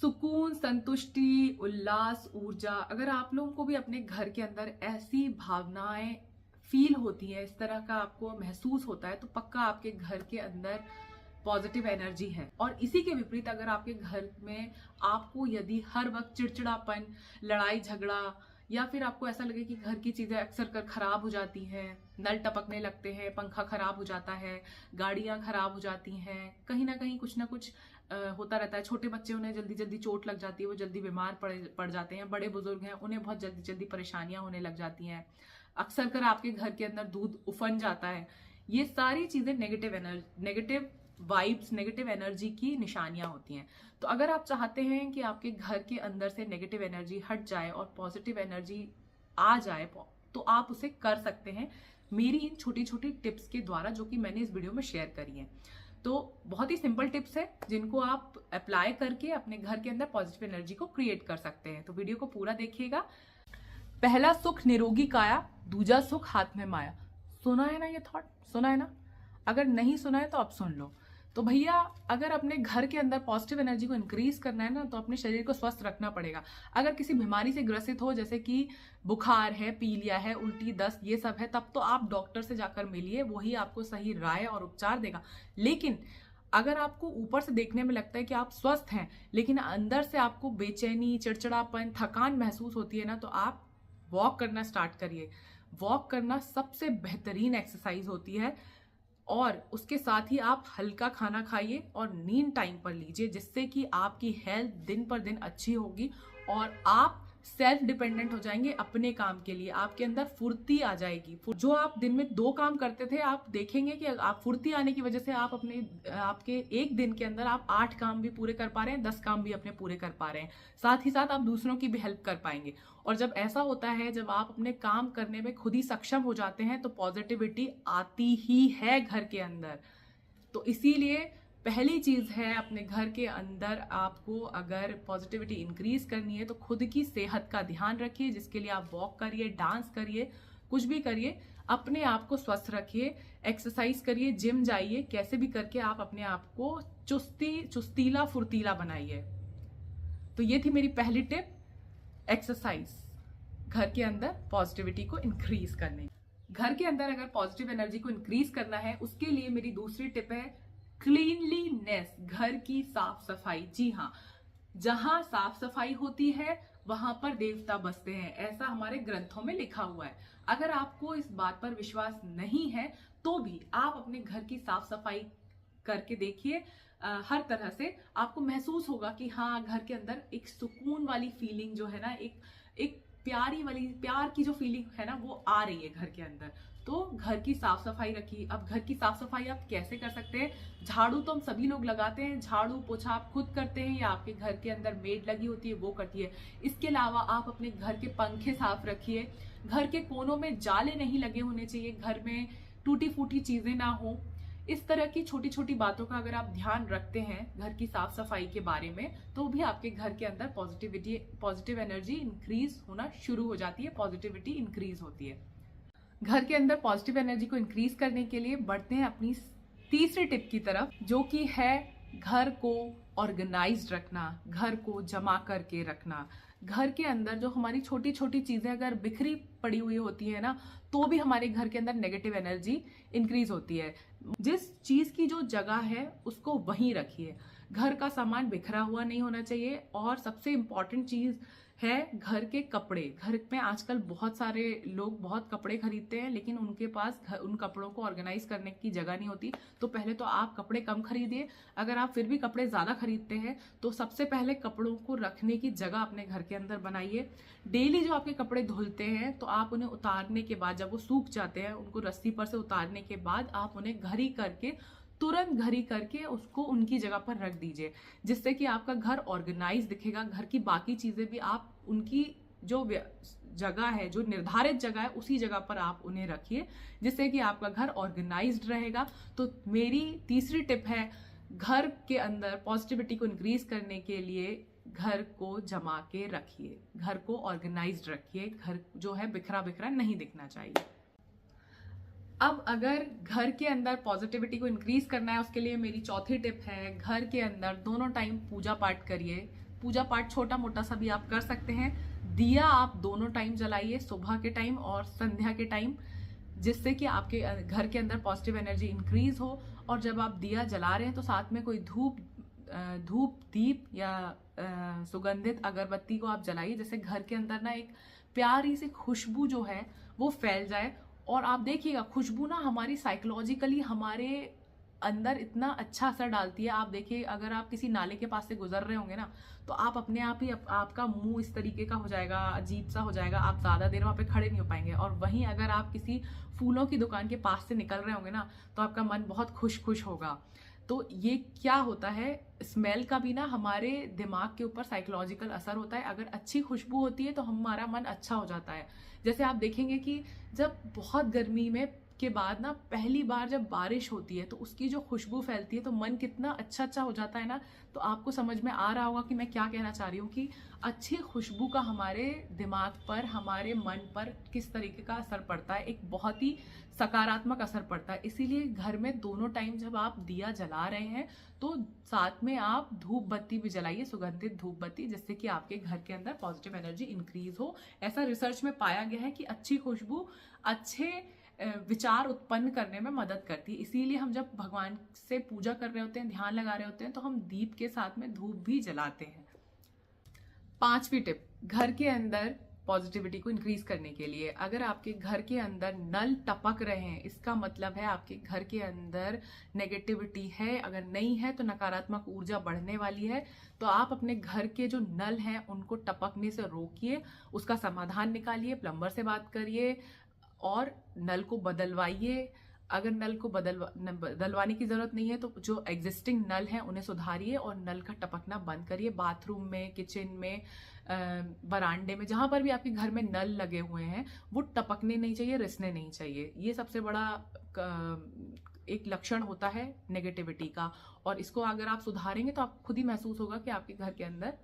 सुकून, संतुष्टि, उल्लास, ऊर्जा, अगर आप लोगों को भी अपने घर के अंदर ऐसी भावनाएं फील होती है, इस तरह का आपको महसूस होता है, तो पक्का आपके घर के अंदर पॉजिटिव एनर्जी है। और इसी के विपरीत अगर आपके घर में आपको यदि हर वक्त चिड़चिड़ापन, लड़ाई झगड़ा, या फिर आपको ऐसा लगे कि घर की चीजें अक्सर कर खराब हो जाती हैं, नल टपकने लगते हैं, पंखा खराब हो जाता है, गाड़ियां खराब हो जाती हैं, कहीं ना कुछ ना कुछ होता रहता है। छोटे बच्चे, उन्हें जल्दी जल्दी चोट लग जाती है, वो जल्दी बीमार पड़ जाते हैं। बड़े बुजुर्ग हैं, उन्हें बहुत जल्दी जल्दी परेशानियां होने लग जाती हैं। अक्सर कर आपके घर के अंदर दूध उफन जाता है। ये सारी चीजें नेगेटिव वाइब्स, नेगेटिव एनर्जी की निशानियां होती हैं। तो अगर आप चाहते हैं कि आपके घर के अंदर से नेगेटिव एनर्जी हट जाए और पॉजिटिव एनर्जी आ जाए, तो आप उसे कर सकते हैं मेरी इन छोटी छोटी टिप्स के द्वारा, जो कि मैंने इस वीडियो में शेयर करी है। तो बहुत ही सिंपल टिप्स है जिनको आप अप्लाई करके अपने घर के अंदर पॉजिटिव एनर्जी को क्रिएट कर सकते हैं। तो वीडियो को पूरा देखिएगा। पहला सुख निरोगी काया, दूजा सुख हाथ में माया। सुना है ना ये थॉट? सुना है ना? अगर नहीं सुना है तो अब सुन लो। तो भैया, अगर अपने घर के अंदर पॉजिटिव एनर्जी को इंक्रीज करना है ना, तो अपने शरीर को स्वस्थ रखना पड़ेगा। अगर किसी बीमारी से ग्रसित हो, जैसे कि बुखार है, पीलिया है, उल्टी, दस्त, ये सब है, तब तो आप डॉक्टर से जाकर मिलिए, वही आपको सही राय और उपचार देगा। लेकिन अगर आपको ऊपर से देखने में लगता है कि आप स्वस्थ हैं, लेकिन अंदर से आपको बेचैनी, चिड़चिड़ापन, थकान महसूस होती है ना, तो आप वॉक करना स्टार्ट करिए। वॉक करना सबसे बेहतरीन एक्सरसाइज होती है। और उसके साथ ही आप हल्का खाना खाइए और नींद टाइम पर लीजिए, जिससे कि आपकी हेल्थ दिन पर दिन अच्छी होगी और आप सेल्फ डिपेंडेंट हो जाएंगे अपने काम के लिए। आपके अंदर फुर्ती आ जाएगी। जो आप दिन में 2 काम करते थे, आप देखेंगे कि आप फुर्ती आने की वजह से आप आपके एक दिन के अंदर आप 8 काम भी पूरे कर पा रहे हैं, 10 काम भी अपने पूरे कर पा रहे हैं। साथ ही साथ आप दूसरों की भी हेल्प कर पाएंगे। और जब ऐसा होता है, जब आप अपने काम करने में खुद ही सक्षम हो जाते हैं, तो पॉजिटिविटी आती ही है घर के अंदर। तो इसीलिए पहली चीज है, अपने घर के अंदर आपको अगर पॉजिटिविटी इंक्रीज करनी है तो खुद की सेहत का ध्यान रखिए, जिसके लिए आप वॉक करिए, डांस करिए, कुछ भी करिए, अपने आप को स्वस्थ रखिए, एक्सरसाइज करिए, जिम जाइए, कैसे भी करके आप अपने आप को चुस्तीला फुर्तीला बनाइए। तो ये थी मेरी पहली टिप, एक्सरसाइज घर के अंदर पॉजिटिविटी को इंक्रीज करने। घर के अंदर अगर पॉजिटिव एनर्जी को इंक्रीज करना है, उसके लिए मेरी दूसरी टिप है क्लीनलीनेस, घर की साफ सफाई। जी हाँ, जहां साफ सफाई होती है वहां पर देवता बसते हैं, ऐसा हमारे ग्रंथों में लिखा हुआ है। अगर आपको इस बात पर विश्वास नहीं है तो भी आप अपने घर की साफ सफाई करके देखिए। हर तरह से आपको महसूस होगा कि हाँ, घर के अंदर एक सुकून वाली फीलिंग जो है ना, एक प्यार की जो फीलिंग है ना, वो आ रही है घर के अंदर। तो घर की साफ सफाई रखिए। अब घर की साफ सफाई आप कैसे कर सकते हैं? झाड़ू तो हम सभी लोग लगाते हैं, झाड़ू पोछा आप खुद करते हैं या आपके घर के अंदर मेड लगी होती है वो करती है। इसके अलावा आप अपने घर के पंखे साफ रखिए। घर के कोनों में जाले नहीं लगे होने चाहिए, घर में टूटी फूटी चीजें ना हो। इस तरह की छोटी छोटी बातों का अगर आप ध्यान रखते हैं घर की साफ सफाई के बारे में, तो भी आपके घर के अंदर पॉजिटिव एनर्जी इंक्रीज होना शुरू हो जाती है, पॉजिटिविटी इंक्रीज होती है। घर के अंदर पॉजिटिव एनर्जी को इंक्रीज करने के लिए बढ़ते हैं अपनी तीसरी टिप की तरफ, जो कि है घर को ऑर्गेनाइज्ड रखना, घर को जमा करके रखना। घर के अंदर जो हमारी छोटी छोटी चीजें अगर बिखरी पड़ी हुई होती है ना, तो भी हमारे घर के अंदर नेगेटिव एनर्जी इंक्रीज होती है। जिस चीज की जो जगह है उसको वहीं रखिए। घर का सामान बिखरा हुआ नहीं होना चाहिए। और सबसे इंपॉर्टेंट चीज है घर के कपड़े। घर में आजकल बहुत सारे लोग बहुत कपड़े खरीदते हैं, लेकिन उनके पास उन कपड़ों को ऑर्गेनाइज करने की जगह नहीं होती। तो पहले तो आप कपड़े कम खरीदिए। अगर आप फिर भी कपड़े ज्यादा खरीदते हैं तो सबसे पहले कपड़ों को रखने की जगह अपने घर के अंदर बनाइए। डेली जो आपके कपड़े धुलते हैं, तो आप उन्हें उतारने के बाद, जब वो सूख जाते हैं, उनको रस्सी पर से उतारने के बाद आप उन्हें घड़ी करके, तुरंत घड़ी करके उसको उनकी जगह पर रख दीजिए, जिससे कि आपका घर ऑर्गेनाइज दिखेगा। घर की बाकी चीजें भी आप उनकी जो जगह है, जो निर्धारित जगह है, उसी जगह पर आप उन्हें रखिए, जिससे कि आपका घर ऑर्गेनाइज्ड रहेगा। तो मेरी तीसरी टिप है, घर के अंदर पॉजिटिविटी को इंक्रीज करने के लिए घर को जमा के रखिए, घर को ऑर्गेनाइज्ड रखिए। घर जो है बिखरा बिखरा नहीं दिखना चाहिए। अब अगर घर के अंदर पॉजिटिविटी को इंक्रीज करना है, उसके लिए मेरी चौथी टिप है, घर के अंदर दोनों टाइम पूजा पाठ करिए। पूजा पाठ छोटा मोटा सा भी आप कर सकते हैं। दिया आप दोनों टाइम जलाइए, सुबह के टाइम और संध्या के टाइम, जिससे कि आपके घर के अंदर पॉजिटिव एनर्जी इंक्रीज हो। और जब आप दिया जला रहे हैं तो साथ में कोई धूप दीप या सुगंधित अगरबत्ती को आप जलाइए, जैसे घर के अंदर ना एक प्यारी सी खुशबू जो है वो फैल जाए। और आप देखिएगा खुशबू ना हमारी साइकोलॉजिकली हमारे अंदर इतना अच्छा असर डालती है। आप देखिए अगर आप किसी नाले के पास से गुजर रहे होंगे ना, तो आप अपने आप ही आपका मुंह इस तरीके का हो जाएगा, अजीब सा हो जाएगा, आप ज्यादा देर वहां पे खड़े नहीं हो पाएंगे। और वहीं अगर आप किसी फूलों की दुकान के पास से निकल रहे होंगे ना, तो आपका मन बहुत खुश होगा। तो ये क्या होता है, स्मेल का भी ना हमारे दिमाग के ऊपर साइकोलॉजिकल असर होता है। अगर अच्छी खुशबू होती है तो हमारा मन अच्छा हो जाता है। जैसे आप देखेंगे कि जब बहुत गर्मी में के बाद ना पहली बार जब बारिश होती है तो उसकी जो खुशबू फैलती है तो मन कितना अच्छा हो जाता है ना। तो आपको समझ में आ रहा होगा कि मैं क्या कहना चाह रही हूँ, कि अच्छी खुशबू का हमारे दिमाग पर, हमारे मन पर किस तरीके का असर पड़ता है, एक बहुत ही सकारात्मक असर पड़ता है। इसीलिए घर में दोनों टाइम जब आप दिया जला रहे हैं तो साथ में आप धूप बत्ती भी जलाइए, सुगंधित धूप बत्ती, जिससे कि आपके घर के अंदर पॉजिटिव एनर्जी इंक्रीज हो। ऐसा रिसर्च में पाया गया है कि अच्छी खुशबू अच्छे विचार उत्पन्न करने में मदद करती है। इसीलिए हम जब भगवान से पूजा कर रहे होते हैं, ध्यान लगा रहे होते हैं, तो हम दीप के साथ में धूप भी जलाते हैं। 5वीं टिप, घर के अंदर पॉजिटिविटी को इंक्रीज करने के लिए, अगर आपके घर के अंदर नल टपक रहे हैं, इसका मतलब है आपके घर के अंदर नेगेटिविटी है। अगर नहीं है तो नकारात्मक ऊर्जा बढ़ने वाली है। तो आप अपने घर के जो नल हैं उनको टपकने से रोकिए, उसका समाधान निकालिए, प्लम्बर से बात करिए और नल को बदलवाइए। अगर नल को बदलवाने की जरूरत नहीं है तो जो एग्जिस्टिंग नल हैं उन्हें सुधारिए और नल का टपकना बंद करिए। बाथरूम में, किचन में, बरांडे में, जहां पर भी आपके घर में नल लगे हुए हैं वो टपकने नहीं चाहिए, रिसने नहीं चाहिए। ये सबसे बड़ा एक लक्षण होता है नेगेटिविटी का। और इसको अगर आप सुधारेंगे तो आप खुद ही महसूस होगा कि आपके घर के अंदर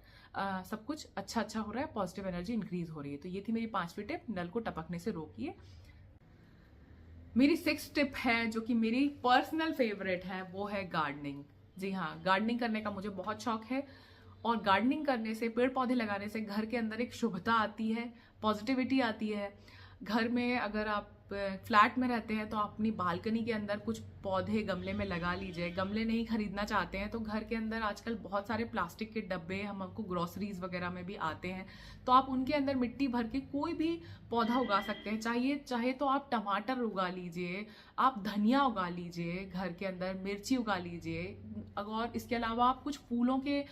सब कुछ अच्छा हो रहा है, पॉजिटिव एनर्जी इंक्रीज हो रही है। तो ये थी मेरी 5वीं टिप, नल को टपकने से रोकिए। मेरी 6th टिप है जो कि मेरी पर्सनल फेवरेट है, वो है गार्डनिंग। जी हाँ, गार्डनिंग करने का मुझे बहुत शौक है। और गार्डनिंग करने से, पेड़ पौधे लगाने से घर के अंदर एक शुभता आती है, पॉजिटिविटी आती है। घर में अगर आप फ्लैट में रहते हैं तो आप अपनी बालकनी के अंदर कुछ पौधे गमले में लगा लीजिए। गमले नहीं खरीदना चाहते हैं तो घर के अंदर आजकल बहुत सारे प्लास्टिक के डब्बे हमको ग्रोसरीज वगैरह में भी आते हैं, तो आप उनके अंदर मिट्टी भर के कोई भी पौधा उगा सकते हैं। चाहे तो आप टमाटर उगा लीजिए, आप धनिया उगा लीजिए, घर के अंदर मिर्ची उगा लीजिए। और इसके अलावा आप कुछ फूलों के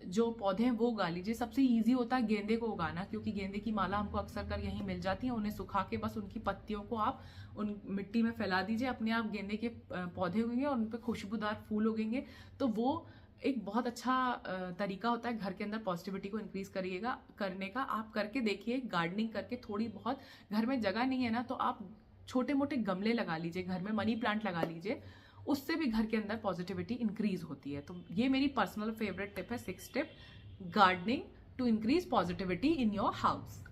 जो पौधे हैं वो उगा लीजिए। सबसे इजी होता है गेंदे को उगाना, क्योंकि गेंदे की माला हमको अक्सर कर यहीं मिल जाती है। उन्हें सुखा के बस उनकी पत्तियों को आप उन मिट्टी में फैला दीजिए, अपने आप गेंदे के पौधे उगेंगे और उन पर खुशबूदार फूल उगेंगे। तो वो एक बहुत अच्छा तरीका होता है घर के अंदर पॉजिटिविटी को इंक्रीज करने का। आप करके देखिए, गार्डनिंग करके थोड़ी बहुत, घर में जगह नहीं है ना तो आप छोटे मोटे गमले लगा लीजिए, घर में मनी प्लांट लगा लीजिए, उससे भी घर के अंदर पॉजिटिविटी इंक्रीज होती है। तो ये मेरी पर्सनल फेवरेट टिप है, 6th tip, gardening to increase positivity in your house.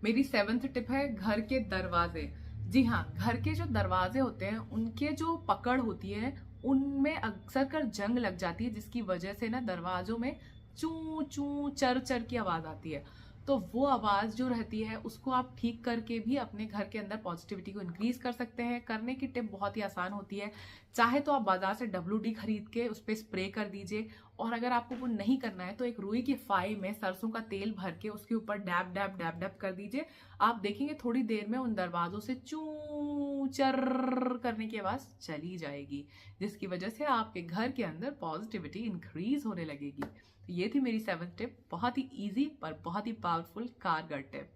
मेरी 7th टिप है घर के दरवाजे। जी हाँ, घर के जो दरवाजे होते हैं उनके जो पकड़ होती है उनमें अक्सर कर जंग लग जाती है, जिसकी वजह से ना दरवाजों में चू चू चर चर की आवाज आती है। तो वो आवाज जो रहती है उसको आप ठीक करके भी अपने घर के अंदर पॉजिटिविटी को इंक्रीज कर सकते हैं। करने की टिप बहुत ही आसान होती है। चाहे तो आप बाजार से WD खरीद के उस पर स्प्रे कर दीजिए, और अगर आपको वो नहीं करना है तो एक रुई की फाई में सरसों का तेल भर के उसके ऊपर डैब डैब डैब डैब कर दीजिए। आप देखेंगे थोड़ी देर में उन दरवाजों से चू चर करने की आवाज चली जाएगी, जिसकी वजह से आपके घर के अंदर पॉजिटिविटी इंक्रीज होने लगेगी। ये थी मेरी 7th टिप, बहुत ही इजी पर बहुत ही पावरफुल कारगर टिप।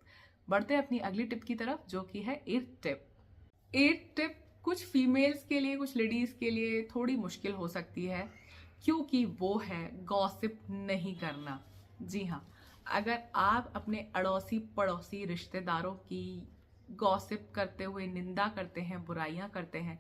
बढ़ते हैं अपनी अगली टिप की तरफ, जो कि है 8th टिप। 8th टिप कुछ फीमेल्स के लिए, कुछ लेडीज के लिए थोड़ी मुश्किल हो सकती है, क्योंकि वो है गॉसिप नहीं करना। जी हाँ, अगर आप अपने अड़ोसी पड़ोसी रिश्तेदारों की गॉसिप करते हुए निंदा करते हैं, बुराइयां करते हैं,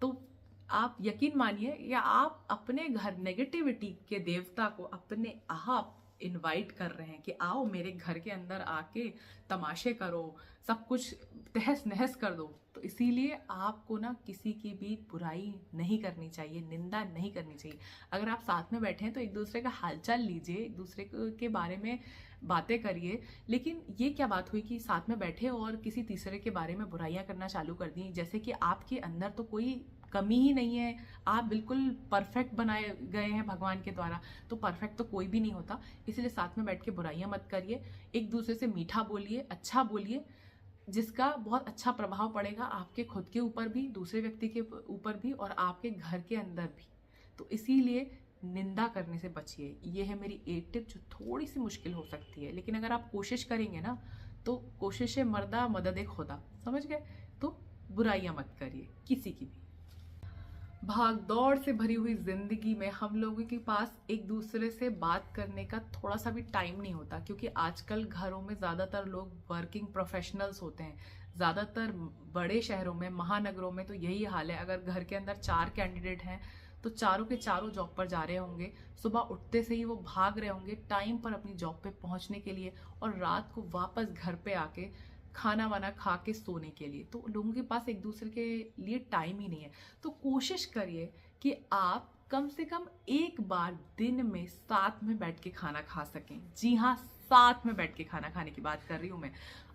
तो आप यकीन मानिए या आप अपने घर नेगेटिविटी के देवता को अपने आप इनवाइट कर रहे हैं कि आओ मेरे घर के अंदर आके तमाशे करो, सब कुछ तहस नहस कर दो। तो इसीलिए आपको ना किसी की भी बुराई नहीं करनी चाहिए, निंदा नहीं करनी चाहिए। अगर आप साथ में बैठे हैं तो एक दूसरे का हालचाल लीजिए, एक दूसरे के बारे में बातें करिए। लेकिन ये क्या बात हुई कि साथ में बैठे और किसी तीसरे के बारे में बुराइयां करना चालू कर दी, जैसे कि आपके अंदर तो कोई कमी ही नहीं है, आप बिल्कुल परफेक्ट बनाए गए हैं भगवान के द्वारा। तो परफेक्ट तो कोई भी नहीं होता, इसलिए साथ में बैठ के बुराइयां मत करिए, एक दूसरे से मीठा बोलिए, अच्छा बोलिए, जिसका बहुत अच्छा प्रभाव पड़ेगा आपके खुद के ऊपर भी, दूसरे व्यक्ति के ऊपर भी और आपके घर के अंदर भी। तो इसीलिए निंदा करने से बचिए। ये है मेरी एक टिप जो थोड़ी सी मुश्किल हो सकती है, लेकिन अगर आप कोशिश करेंगे ना तो कोशिश मर्दा मदद खुदा, समझ गए। तो बुराइयां मत करिए किसी की भी। भाग दौड़ से भरी हुई जिंदगी में हम लोगों के पास एक दूसरे से बात करने का थोड़ा सा भी टाइम नहीं होता, क्योंकि आजकल घरों में ज्यादातर लोग वर्किंग प्रोफेशनल्स होते हैं। ज्यादातर बड़े शहरों में, महानगरों में तो यही हाल है। अगर घर के अंदर 4 कैंडिडेट हैं तो चारों के चारों जॉब पर जा रहे होंगे, सुबह उठते से ही वो भाग रहे होंगे टाइम पर अपनी जॉब पे पहुंचने के लिए, और रात को वापस घर पे आके खाना वाना खा के सोने के लिए। तो लोगों के पास एक दूसरे के लिए टाइम ही नहीं है। तो कोशिश करिए कि आप कम से कम एक बार दिन में साथ में बैठ के खाना खा सकें। जी हाँ, साथ में बैठ के खाना खाने की बात कर रही हूं मैं।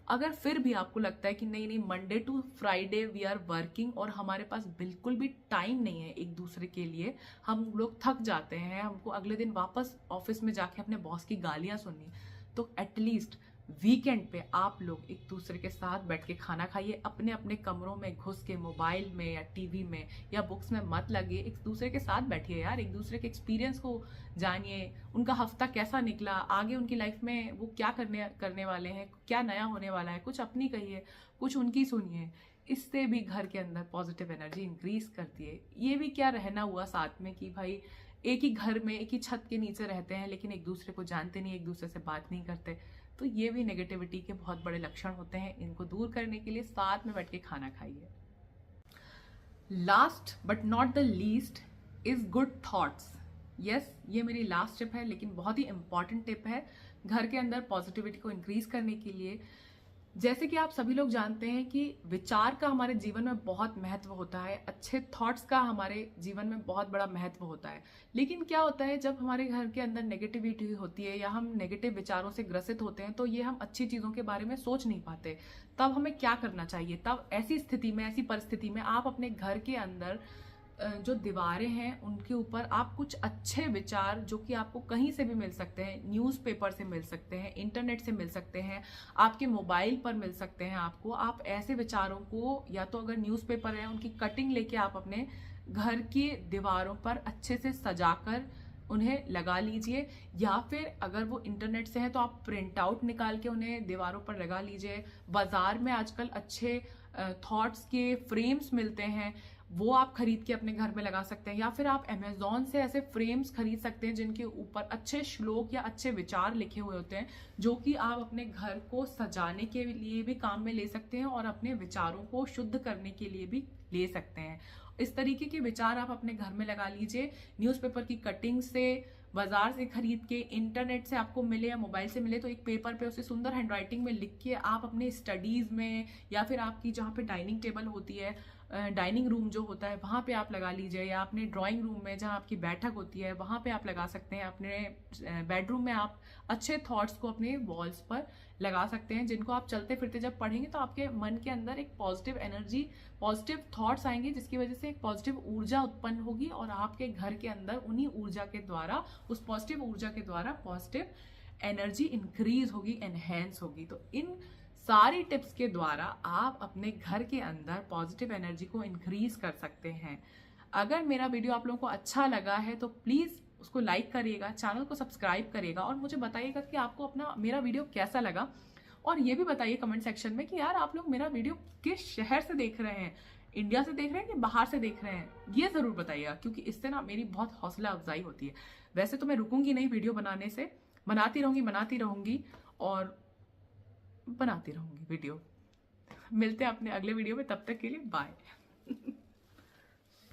अगर फिर भी आपको लगता है कि नहीं नहीं, Monday to Friday we are working और हमारे पास बिल्कुल भी टाइम नहीं है एक दूसरे के लिए, हम लोग थक जाते हैं, हमको अगले दिन वापस ऑफिस में जाके अपने बॉस की गालियां सुननी, तो एटलीस्ट वीकेंड पे आप लोग एक दूसरे के साथ बैठ के खाना खाइए। अपने अपने कमरों में घुस के मोबाइल में या टीवी में या बुक्स में मत लगिए, एक दूसरे के साथ बैठिए यार, एक दूसरे के एक्सपीरियंस को जानिए, उनका हफ्ता कैसा निकला, आगे उनकी लाइफ में वो क्या करने वाले हैं, क्या नया होने वाला है, कुछ अपनी कहिए, कुछ उनकी सुनिए। इससे भी घर के अंदर पॉजिटिव एनर्जी इंक्रीज करती है। ये भी क्या रहना हुआ साथ में कि भाई एक ही घर में एक ही छत के नीचे रहते हैं लेकिन एक दूसरे को जानते नहीं, एक दूसरे से बात नहीं करते। तो ये भी नेगेटिविटी के बहुत बड़े लक्षण होते हैं। इनको दूर करने के लिए साथ में बैठ के खाना खाइए। Last but not the least is good thoughts. Yes, ये मेरी लास्ट टिप है लेकिन बहुत ही इंपॉर्टेंट टिप है घर के अंदर पॉजिटिविटी को इंक्रीज करने के लिए। जैसे कि आप सभी लोग जानते हैं कि विचार का हमारे जीवन में बहुत महत्व होता है, अच्छे थॉट्स का हमारे जीवन में बहुत बड़ा महत्व होता है। लेकिन क्या होता है जब हमारे घर के अंदर नेगेटिविटी होती है या हम नेगेटिव विचारों से ग्रसित होते हैं तो ये हम अच्छी चीजों के बारे में सोच नहीं पाते। तब हमें क्या करना चाहिए? तब ऐसी स्थिति में, ऐसी परिस्थिति में आप अपने घर के अंदर जो दीवारें हैं उनके ऊपर आप कुछ अच्छे विचार, जो कि आपको कहीं से भी मिल सकते हैं, न्यूज़पेपर से मिल सकते हैं, इंटरनेट से मिल सकते हैं, आपके मोबाइल पर मिल सकते हैं आपको, आप ऐसे विचारों को या तो अगर न्यूज़पेपर है उनकी कटिंग लेके आप अपने घर की दीवारों पर अच्छे से सजाकर उन्हें लगा लीजिए, या फिर अगर वो इंटरनेट से है तो आप प्रिंट आउट निकाल के उन्हें दीवारों पर लगा लीजिए। बाजार में आजकल अच्छे थॉट्स के फ्रेम्स मिलते हैं, वो आप खरीद के अपने घर में लगा सकते हैं, या फिर आप अमेजोन से ऐसे फ्रेम्स खरीद सकते हैं जिनके ऊपर अच्छे श्लोक या अच्छे विचार लिखे हुए होते हैं, जो कि आप अपने घर को सजाने के लिए भी काम में ले सकते हैं और अपने विचारों को शुद्ध करने के लिए भी ले सकते हैं। इस तरीके के विचार आप अपने घर में लगा लीजिए। न्यूज़पेपर की कटिंग से, बाजार से खरीद के, इंटरनेट से आपको मिले या मोबाइल से मिले तो एक पेपर पे उसे सुंदर हैंडराइटिंग में लिख के आप अपने स्टडीज में या फिर आपकी जहाँ पे डाइनिंग टेबल होती है, डाइनिंग रूम जो होता है वहाँ पे आप लगा लीजिए, या अपने ड्राइंग रूम में जहाँ आपकी बैठक होती है वहाँ पे आप लगा सकते हैं। अपने बेडरूम में आप अच्छे थॉट्स को अपने वॉल्स पर लगा सकते हैं, जिनको आप चलते फिरते जब पढ़ेंगे तो आपके मन के अंदर एक पॉजिटिव एनर्जी, पॉजिटिव थॉट्स आएंगे, जिसकी वजह से एक पॉजिटिव ऊर्जा उत्पन्न होगी और आपके घर के अंदर उन्हीं ऊर्जा के द्वारा, उस पॉजिटिव ऊर्जा के द्वारा पॉजिटिव एनर्जी इंक्रीज होगी, एनहेंस होगी। तो इन सारी टिप्स के द्वारा आप अपने घर के अंदर पॉजिटिव एनर्जी को इंक्रीज कर सकते हैं। अगर मेरा वीडियो आप लोगों को अच्छा लगा है तो प्लीज उसको लाइक करिएगा, चैनल को सब्सक्राइब करिएगा और मुझे बताइएगा कि आपको अपना मेरा वीडियो कैसा लगा। और ये भी बताइए कमेंट सेक्शन में कि यार आप लोग मेरा वीडियो किस शहर से देख रहे हैं, इंडिया से देख रहे हैं कि बाहर से देख रहे हैं, ये जरूर बताइएगा, क्योंकि इससे ना मेरी बहुत हौसला अफजाई होती है। वैसे तो मैं रुकूंगी नहीं वीडियो बनाने से, बनाती रहूंगी और बनाती रहूंगी वीडियो। मिलते हैं अपने अगले वीडियो में, तब तक के लिए बाय।